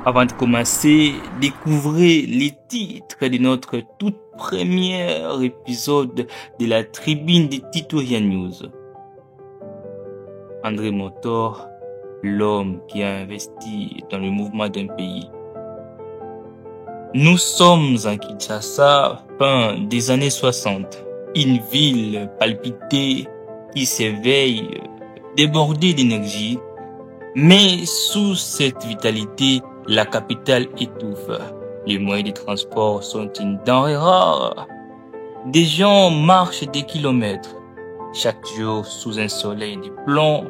Avant de commencer, découvrez les titres de notre tout premier épisode de la tribune des Titoria News. André Montor, l'homme qui a investi dans le mouvement d'un pays. Nous sommes en Kinshasa, fin des années 60. Une ville palpitée qui s'éveille, débordée d'énergie. Mais sous cette vitalité, la capitale étouffe. Les moyens de transport sont une denrée rare. Des gens marchent des kilomètres. Chaque jour, sous un soleil de plomb,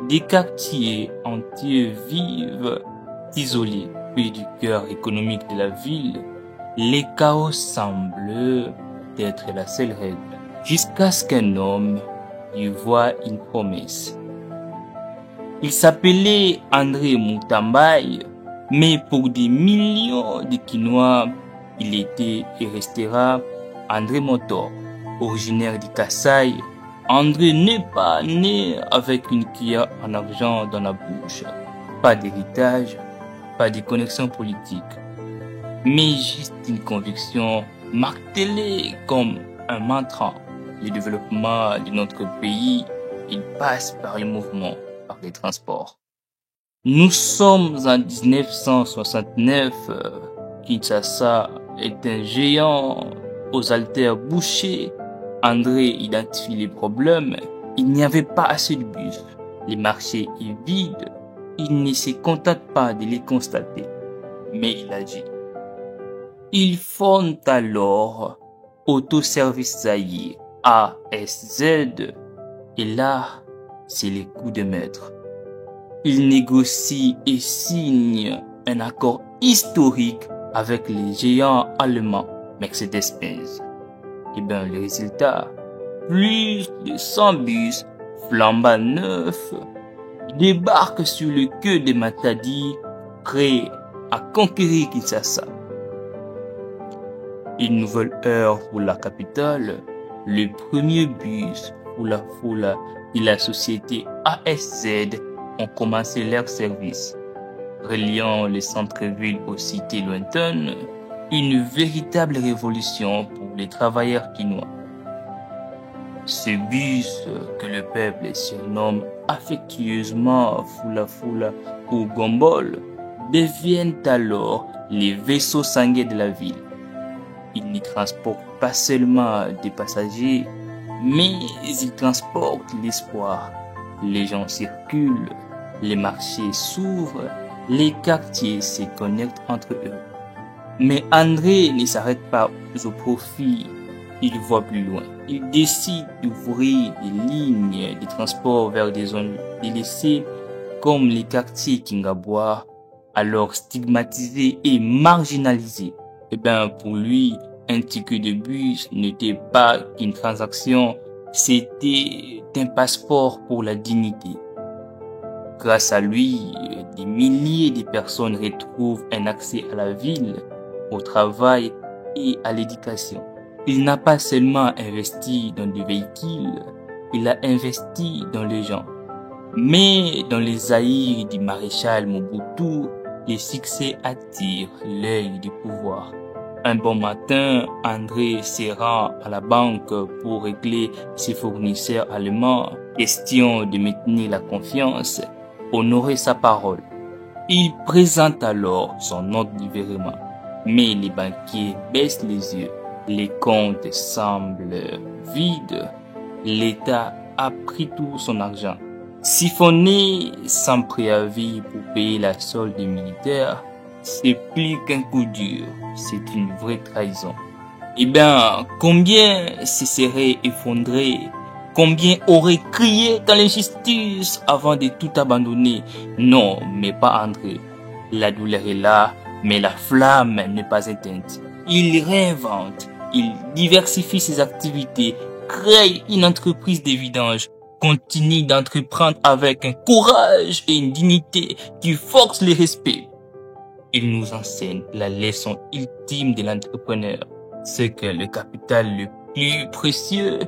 des quartiers entiers vivent isolés. Puis du cœur économique de la ville, les chaos semblent être la seule règle. Jusqu'à ce qu'un homme y voit une promesse. Il s'appelait André Moutambaye, mais pour des millions de Kinois, il était et restera André Montor. Originaire du Kasaï, André n'est pas né avec une cuillère en argent dans la bouche. Pas d'héritage, pas de connexion politique, mais juste une conviction martelée comme un mantra. Le développement de notre pays, il passe par le mouvement, par les transports. Nous sommes en 1969. Kinshasa est un géant aux haltères bouchés. André identifie les problèmes. Il n'y avait pas assez de bus. Les marchés sont vides. Il ne se contente pas de les constater, mais il agit. Ils font alors Autoservice Zaïre, ASZ, et là, c'est les coups de maître. Il négocie et signe un accord historique avec les géants allemands Mercedes-Benz. Et bien, le résultat, plus de 100 bus flambant neufs débarquent sur le quai de Matadi, prêts à conquérir Kinshasa. Une nouvelle heure pour la capitale, le premier bus pour la foule de la société ASZ ont commencé leur service, reliant les centres-villes aux cités lointaines, une véritable révolution pour les travailleurs kinois. Ce bus que le peuple surnomme affectueusement Fula ou Gombol deviennent alors les vaisseaux sanguins de la ville. Ils n'y transportent pas seulement des passagers, mais ils transportent l'espoir. Les gens circulent, les marchés s'ouvrent, les quartiers se connectent entre eux. Mais André ne s'arrête pas au profit, il voit plus loin. Il décide d'ouvrir des lignes de transport vers des zones délaissées comme les quartiers Kingabois, alors stigmatisés et marginalisés. Eh bien, pour lui, un ticket de bus n'était pas qu'une transaction, c'était un passeport pour la dignité. Grâce à lui, des milliers de personnes retrouvent un accès à la ville, au travail et à l'éducation. Il n'a pas seulement investi dans des véhicules, il a investi dans les gens. Mais dans les Zaïre du maréchal Mobutu, les succès attirent l'œil du pouvoir. Un bon matin, André se rend à la banque pour régler ses fournisseurs allemands. Question de maintenir la confiance, honorer sa parole. Il présente alors son ordre du virement. Mais les banquiers baissent les yeux. Les comptes semblent vides. L'État a pris tout son argent. Siphonner sans préavis pour payer la solde militaire, c'est plus qu'un coup dur, c'est une vraie trahison. Eh bien, combien se seraient effondrés, combien auraient crié dans l'injustice avant de tout abandonner? Non, mais pas André. La douleur est là, mais la flamme n'est pas éteinte. Il réinvente, il diversifie ses activités, crée une entreprise de vidange, continue d'entreprendre avec un courage et une dignité qui forcent le respect. Il nous enseigne la leçon ultime de l'entrepreneur. C'est que le capital le plus précieux,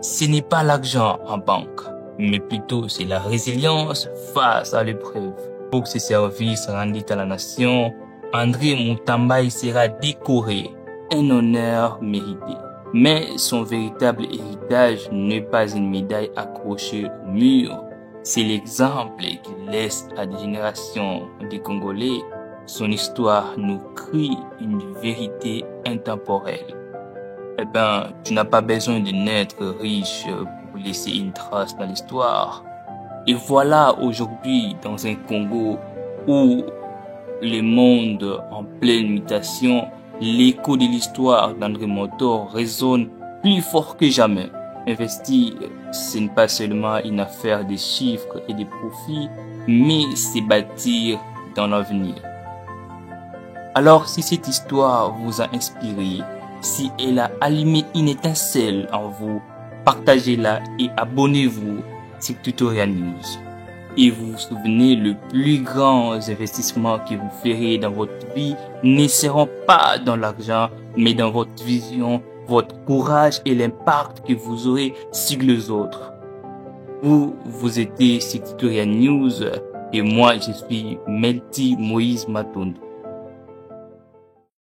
ce n'est pas l'argent en banque, mais plutôt c'est la résilience face à l'épreuve. Pour ses services rendus à la nation, André Mutambai sera décoré, un honneur mérité. Mais son véritable héritage n'est pas une médaille accrochée au mur. C'est l'exemple qu'il laisse à des générations de Congolais. Son histoire nous crie une vérité intemporelle. Eh ben, tu n'as pas besoin de naître riche pour laisser une trace dans l'histoire. Et voilà aujourd'hui, dans un Congo où le monde en pleine mutation, l'écho de l'histoire d'André Montor résonne plus fort que jamais. Investir, ce n'est pas seulement une affaire de chiffres et de profits, mais c'est bâtir dans l'avenir. Alors, si cette histoire vous a inspiré, si elle a allumé une étincelle en vous, partagez-la et abonnez-vous sur Tutorial News. Et vous vous souvenez, le plus grand investissement que vous ferez dans votre vie ne seront pas dans l'argent, mais dans votre vision, votre courage et l'impact que vous aurez sur les autres. Vous étiez sur Tutorial News et moi je suis Melty Moïse Matondo.